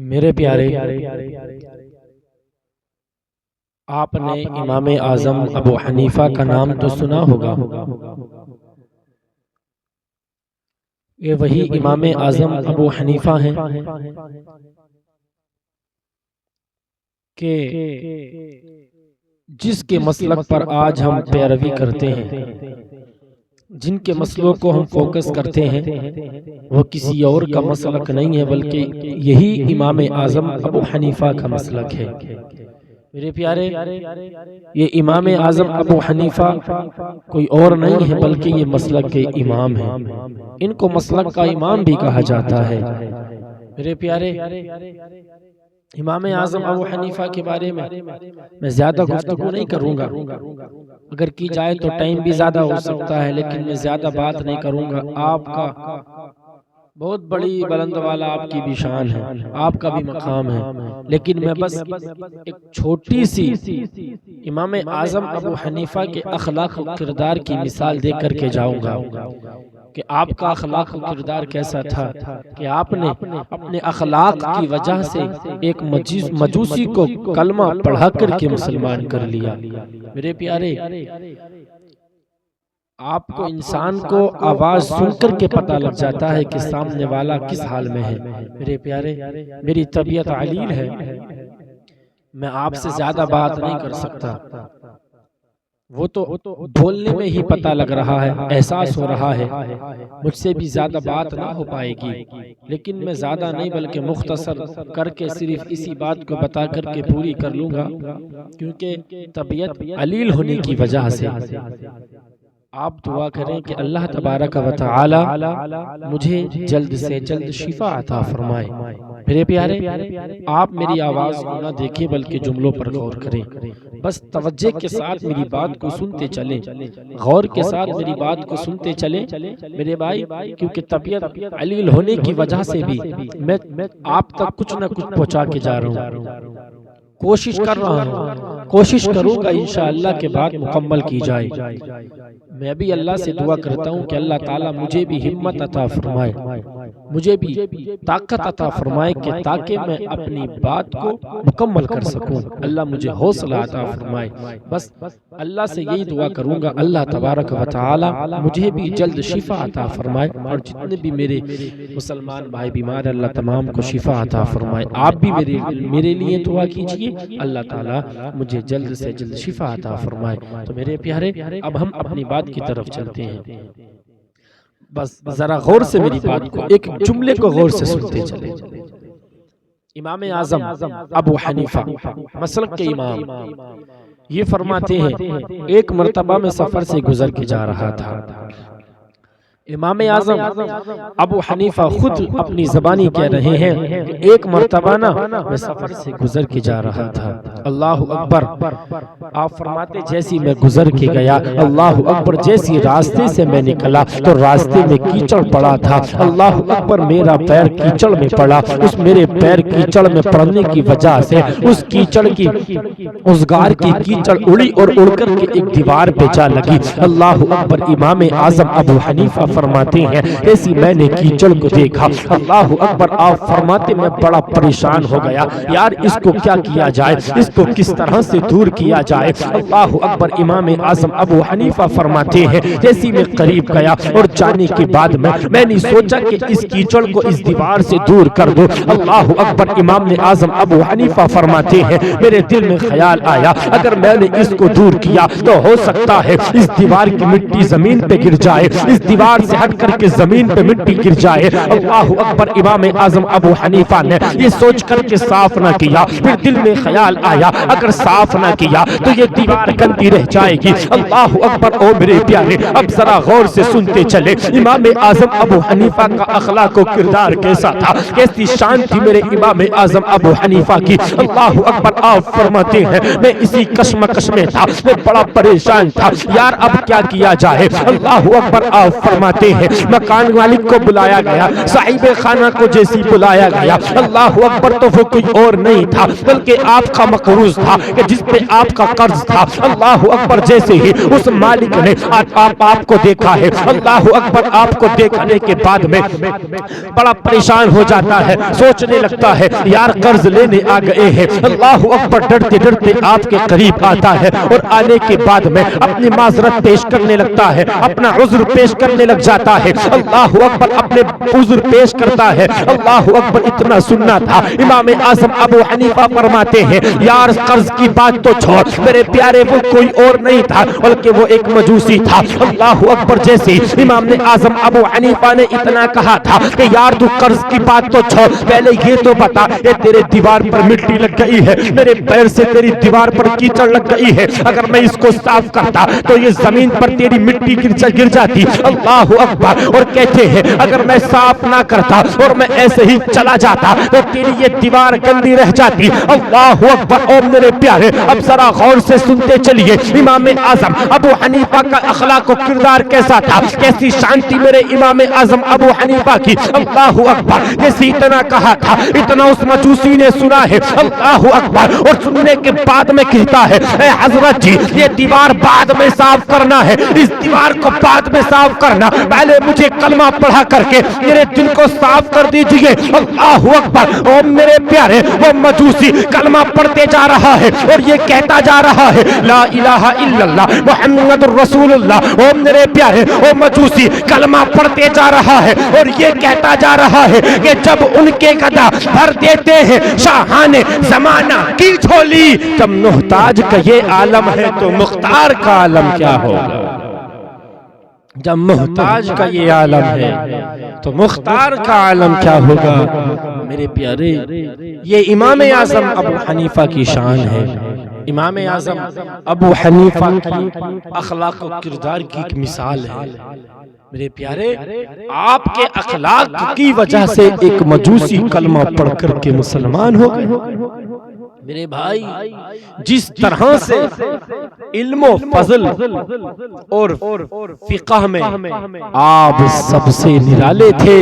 میرے پیارے، آپ نے امام اعظم ابو حنیفہ کا نام تو سنا ہوگا۔ یہ وہی امام اعظم ابو حنیفہ ہیں کہ جس کے مسلک پر آج ہم پیروی کرتے ہیں، جن کے مسلوں کو ہم فوکس کرتے ہیں، وہ کسی اور کا مسلک نہیں ہے بلکہ یہی امام اعظم ابو حنیفہ کا مسلک ہے۔ میرے پیارے، یہ امام اعظم ابو حنیفہ کوئی اور نہیں ہے بلکہ یہ مسلک کے امام ہیں۔ ان کو مسلک کا امام بھی کہا جاتا ہے۔ میرے پیارے، امام اعظم ابو حنیفہ کے بارے میں زیادہ گفتگو نہیں کروں گا، اگر کی جائے تو ٹائم بھی زیادہ ہو سکتا ہے، لیکن میں زیادہ بات نہیں کروں گا۔ آپ کا بہت بڑی بلند والا آپ کی بھی شان ہے، آپ کا بھی مقام ہے، لیکن میں بس ایک چھوٹی سی امام اعظم ابو حنیفہ کے اخلاق و کردار کی مثال دے کر کے جاؤں گا کہ آپ کا اخلاق و کردار کیسا تھا کہ آپ نے اپنے اخلاق کی وجہ سے ایک مجوسی کو کلمہ پڑھا کر کے مسلمان کر لیا۔ میرے پیارے، آپ کو انسان کو آواز سن کر کے پتہ لگ جاتا ہے کہ سامنے والا کس حال میں ہے۔ میرے پیارے، میری طبیعت علیل ہے، میں آپ سے زیادہ بات نہیں کر سکتا، وہ تو بولنے میں ہی پتہ لگ رہا ہے، احساس ہو رہا ہے، مجھ سے بھی زیادہ بات نہ ہو پائے گی، لیکن میں زیادہ نہیں بلکہ مختصر کر کے صرف اسی بات کو بتا کر کے پوری کر لوں گا، کیونکہ طبیعت علیل ہونے کی وجہ سے۔ آپ دعا کریں کہ اللہ تبارک و تعالی مجھے جلد سے جلد شفا عطا فرمائے۔ میرے پیارے، آپ میری آواز کو نہ دیکھیں بلکہ جملوں پر غور کریں، بس توجہ کے ساتھ میری بات کو سنتے چلیں، غور کے ساتھ میری بات کو سنتے چلیں میرے بھائی، کیونکہ طبیعت علیل ہونے کی وجہ سے بھی میں آپ تک کچھ نہ کچھ پہنچا کے جا رہا ہوں، کوشش کر رہا ہوں، کوشش کروں گا انشاءاللہ کہ بات مکمل کی جائے۔ میں بھی اللہ سے دعا کرتا ہوں کہ اللہ تعالیٰ مجھے بھی ہمت عطا فرمائے، مجھے بھی طاقت عطا فرمائے کہ تاکہ میں اپنی بات کو مکمل کر سکوں۔ اللہ مجھے حوصلہ عطا فرمائے، بس اللہ سے یہی دعا کروں گا، اللہ تبارک و تعالی مجھے بھی جلد شفا عطا فرمائے، اور جتنے بھی میرے مسلمان بھائی بیمار ہیں اللہ تمام کو شفا عطا فرمائے۔ آپ بھی میرے لیے دعا کیجئے، اللہ تعالی مجھے جلد سے جلد شفا عطا فرمائے۔ تو میرے پیارے، اب ہم اپنی بات کی طرف چلتے ہیں، بس ذرا غور سے میری بات کو، ایک جملے کو غور سے سنتے چلیں۔ امام اعظم ابو حنیفہ مسلک کے امام یہ فرماتے ہیں، ایک مرتبہ میں سفر سے گزر کے جا رہا تھا۔ امام اعظم ابو حنیفہ خود اپنی زبانی کہہ رہے ہیں کہ ایک مرتبہ میں سفر سے گزر کے جا رہا تھا۔ اللہ اکبر، آپ فرماتے جیسی میں گزر کے گیا، اللہ اکبر، جیسی راستے سے میں نکلا تو راستے میں کیچڑ پڑا تھا، اللہ اکبر، میرا پیر کیچڑ میں پڑا، اس میرے پیر کیچڑ میں پڑنے کی وجہ سے اس کیچڑ کی، اس غار کی کیچڑ اڑی اور اڑ کر کے ایک دیوار پہ جا لگی۔ اللہ اکبر، امام اعظم ابو حنیفہ فرماتے ہیں ایسی میں نے کیچڑ کو دیکھا، اللہ اکبر، آپ فرماتے میں بڑا پریشان ہو گیا، یار اس کو کیا کیا جائے، اس کو کس طرح سے دور کیا جائے۔ اللہ اکبر، امام اعظم ابو حنیفہ فرماتے ہیں جیسی میں قریب گیا اور جانے کے بعد میں نے سوچا کہ اس کیچڑ کو اس دیوار سے دور کر دو۔ اللہ اکبر، امام اعظم ابو حنیفہ فرماتے ہیں میرے دل میں خیال آیا اگر میں نے اس کو دور کیا تو ہو سکتا ہے اس دیوار کی مٹی زمین پہ گر جائے، اس دیوار سے ہٹ کر کے زمین پہ مٹی گر جائے۔ اللہ اکبر، امام اعظم ابو حنیفہ نے یہ سوچ کر کے صاف نہ کیا، پھر دل میں خیال آیا اگر صاف نہ کیا تو یہ دیوار گندی رہ جائے گی۔ اللہ اکبر، او میرے پیارے، اب ذرا غور سے سنتے چلے، امام اعظم ابو حنیفہ کا اخلاق و کردار کیسا تھا، کیسی شان تھی میرے امام اعظم ابو حنیفہ کی۔ اللہ اکبر، آپ فرماتے ہیں میں اسی کشمکش میں تھا، میں بڑا پریشان تھا، یار اب کیا کیا جائے۔ اللہ اکبر، آپ فرماتے فرماتے ہیں مکان مالک کو بلایا گیا, صاحب خانہ کو جیسی بلایا گیا, اللہ اکبر, تو وہ کوئی اور نہیں تھا بلکہ آپ کا مقروض تھا کہ جس پہ آپ کا قرض تھا. اللہ اکبر, جیسے ہی اس مالک نے آپ کو دیکھا ہے, اللہ اکبر, آپ کو دیکھنے کے بعد میں بڑا پریشان ہو جاتا ہے, سوچنے لگتا ہے یار قرض لینے آ گئے ہیں. اللہ اکبر, ڈرتے ڈرتے آپ کے قریب آتا ہے اور آنے کے بعد میں اپنی معذرت پیش کرنے لگتا ہے, اپنا عذر پیش کرنے لگ جاتا ہے. اللہ اکبر, اپنے عذر پیش کرتا ہے. اللہ اکبر, اتنا سننا تھا. امام اعظم ابو حنیفہ فرماتے ہیں یار قرض کی بات تو چھوڑ میرے پیارے, وہ کوئی اور نہیں تھا بلکہ وہ ایک مجوسی تھا. اللہ اکبر, جیسے امام اعظم ابو حنیفہ نے اتنا کہا تھا کہ یار تو قرض کی بات تو چھوڑ, پہلے یہ تو بتا یہ تیرے دیوار پر مٹی لگ گئی ہے, میرے پیر سے تیری دیوار پر کیچڑ لگ گئی ہے, اگر میں اس کو صاف کرتا تو یہ زمین پر تیری مٹی گر جاتی. اللہ اکبر, اور کہتے ہیں اگر میں صاف نہ کرتا اور میں ایسے ہی چلا جاتا تو تیری یہ دیوار گندی رہ جاتی. اللہ اکبر, او میرے پیارے, اب ذرا غور سے سنتے چلیے امام اعظم ابو حنیفہ کا اخلاق و کردار کیسا تھا, کیسی شانتی میرے امام اعظم ابو حنیفہ کی. اللہ اکبر, جیسے اتنا کہا تھا اتنا اس مجوسی نے سنا ہے. اللہ اکبر, اور سننے کے بعد میں کہتا ہے اے حضرت جی یہ دیوار بعد میں صاف کرنا ہے, اس دیوار کو بعد میں صاف کرنا, پہلے مجھے کلمہ پڑھا کر کے میرے دل کو صاف کر دیجئے. اللہ اکبر, او میرے پیارے, وہ مجوسی کلمہ پڑھتے جا رہا ہے اور یہ کہتا جا رہا ہے لا الہ الا اللہ محمد الرسول اللہ. او میرے پیارے, وہ مجوسی کلمہ پڑھتے جا رہا ہے اور یہ کہتا جا رہا ہے کہ جب ان کے گدا بھر دیتے ہیں شاہان زمانہ کی جھولی, جب محتاج کا یہ عالم ہے تو مختار کا عالم کیا ہوگا. جب محتاج کا یہ عالم ہے تو مختار کا عالم کیا ہوگا. میرے پیارے, یہ امام اعظم ابو حنیفہ کی شان ہے. امام اعظم ابو حنیفہ کی اخلاق و کردار کی ایک مثال ہے. میرے پیارے, آپ کے اخلاق کی وجہ سے ایک مجوسی کلمہ پڑھ کر کے مسلمان ہو گئے. میرے بھائی, جس طرح سے علم و فضل اور فقہ میں آپ سب سے نرالے تھے,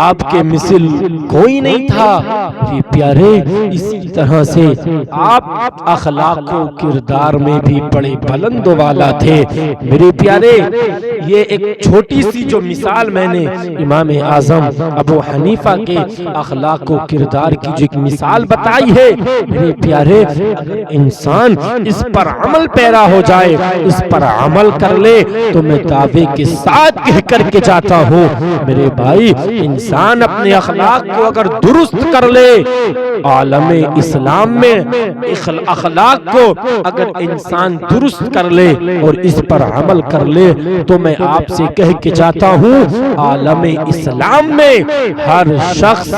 آپ کے مثل کوئی نہیں تھا. میرے پیارے, اسی طرح سے آپ اخلاق و کردار میں بھی بڑے بلند والا تھے. میرے پیارے, یہ ایک چھوٹی سی جو مثال میں نے امام اعظم ابو حنیفہ کے اخلاق و کردار کی جو ایک مثال بتائی ہے, میرے پیارے, اگر انسان اس پر عمل پیرا ہو جائے, اس پر عمل کر لے, تو میں دعوے کے ساتھ کہہ کر کے جاتا ہوں میرے بھائی, انسان اپنے اخلاق کو اگر درست کر لے, عالم اسلام میں اخلاق کو اگر انسان درست کر لے اور اس پر عمل کر لے, تو میں آپ سے کہہ کے جاتا ہوں عالم اسلام میں ہر شخص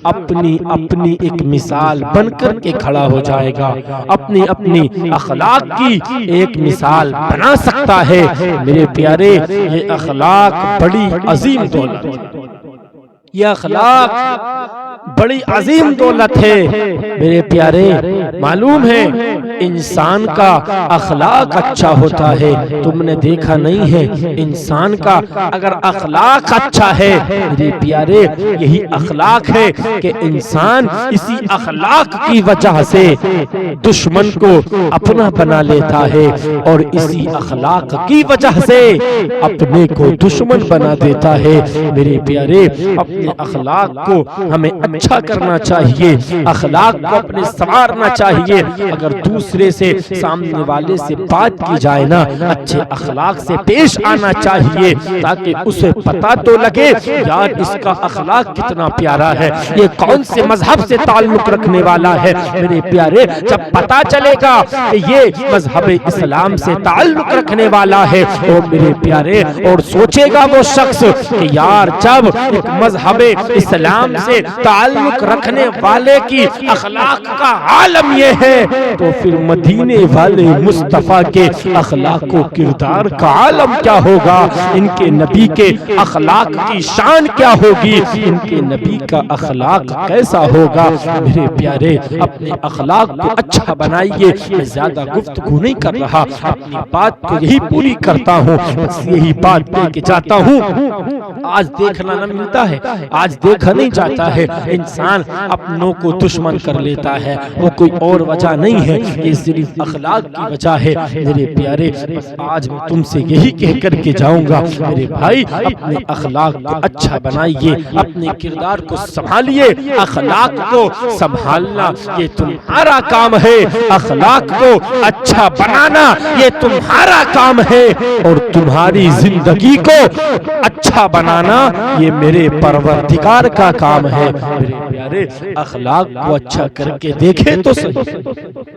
اپنی اپنی ایک مثال بن کر کے کھڑا ہو جائے گا, اپنی اپنی اخلاق کی ایک مثال بنا سکتا ہے. میرے پیارے, یہ اخلاق بڑی عظیم دولت, یہ اخلاق بڑی عظیم دولت ہے. میرے پیارے, معلوم ہے انسان کا اخلاق اچھا ہوتا ہے. تم نے دیکھا نہیں ہے, انسان کا اگر اخلاق اچھا ہے, میرے پیارے, یہی اخلاق ہے کہ انسان اسی اخلاق کی وجہ سے دشمن کو اپنا بنا لیتا ہے اور اسی اخلاق کی وجہ سے اپنے کو دشمن بنا دیتا ہے. میرے پیارے, اپنے اخلاق کو ہمیں اچھا کرنا چاہیے, اخلاق کو اپنے سنوارنا چاہیے. اگر دوسرے سے, سامنے والے سے بات کی جائے نا, اچھے اخلاق سے پیش آنا چاہیے تاکہ اسے پتا تو لگے یار اس کا اخلاق کتنا پیارا ہے, یہ کون سے مذہب سے تعلق رکھنے والا ہے. میرے پیارے, جب پتا چلے گا کہ یہ مذہب اسلام سے تعلق رکھنے والا ہے, اور میرے پیارے, اور سوچے گا وہ شخص کہ یار جب ایک مذہب اسلام سے تعلق تعلق رکھنے والے کی اخلاق کا عالم یہ ہے تو پھر مدینے والے مصطفیٰ کے اخلاق و کردار کا عالم کیا ہوگا، ان کے نبی کے اخلاق کی شان کیا ہوگی، ان کے نبی کا اخلاق کیسا ہوگا۔ میرے پیارے اپنے اخلاق کو اچھا بنائیے۔ میں زیادہ گفتگو نہیں کر رہا، اپنی بات کو یہی پوری کرتا ہوں، بس یہی بات دے کے جاتا ہوں۔ آج دیکھنا نہ ملتا ہے، آج دیکھا نہیں جاتا ہے، انسان اپنوں کو دشمن کر لیتا ہے، وہ کوئی اور وجہ نہیں ہے، یہ صرف اخلاق کی وجہ ہے۔ میرے پیارے بس آج میں تم سے یہی کہہ کر کے جاؤں گا، میرے بھائی اپنے اخلاق کو اچھا بنائیے، اپنے کردار کو سنبھالیے۔ اخلاق کو سنبھالنا یہ تمہارا کام ہے، اخلاق کو اچھا بنانا یہ تمہارا کام ہے، اور تمہاری زندگی کو اچھا بنانا یہ میرے پروردگار کا کام ہے۔ میرے پیارے اخلاق کو اچھا کر کے دیکھیں تو صحیح۔